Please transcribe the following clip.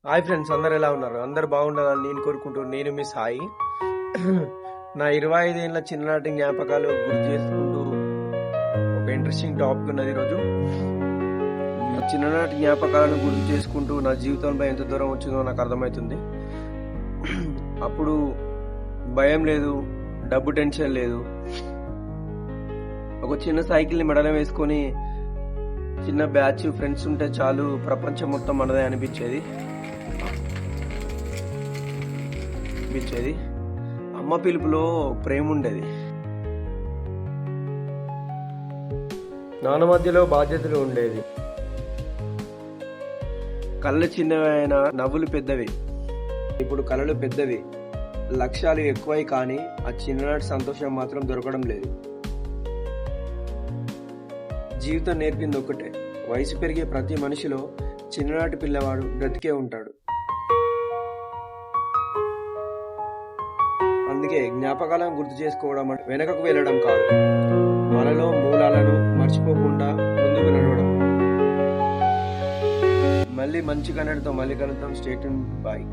Hi friends, అందరు ఎలా ఉన్నారు? అందరు బాగుండాలని నేను కోరుకుంటూ నేను మీ సాయి. నా 25 ఏళ్ళ చిన్ననాటి జ్ఞాపకాలు గుర్తు చేసుకుంటూ ఒక ఇంట్రెస్టింగ్ టాపిక్ ఉన్నది ఈరోజు. నా చిన్ననాటి జ్ఞాపకాలను గుర్తు చేసుకుంటూ నా జీవితంలో ఎంత దూరం వచ్చిందో నాకు అర్థమవుతుంది. అప్పుడు భయం లేదు, డబ్బు టెన్షన్ లేదు. ఒక చిన్న సైకిల్ని మెడలో వేసుకొని చిన్న బ్యాచ్ ఫ్రెండ్స్ ఉంటే చాలు, ప్రపంచం మొత్తం మనదే అనిపించేది. అమ్మ పిలుపులో ప్రేమ ఉండేది. నాన్న మధ్యలో బాధ్యతలు ఉండేది. కళ్ళు చిన్నవైన నవ్వులు పెద్దవి. ఇప్పుడు కళలు పెద్దవి, లక్ష్యాలు ఎక్కువై, కానీ ఆ చిన్ననాటి సంతోషం మాత్రం దొరకడం లేదు. జీవితం నేర్పింది ఒకటే: వయసు పెరిగే ప్రతి మనిషిలో చిన్ననాటి పిల్లవాడు బ్రతికే ఉంటాడు. అందుకే జ్ఞాపకాలను గుర్తు చేసుకోవడం వెనకకు వెళ్ళడం కాదు, మనలో మూలాలను మర్చిపోకుండా ముందుకు నడవడం. మళ్ళీ మంచి కన్నడతో మళ్ళీ కలుద్దాం. Stay tune. బాయ్.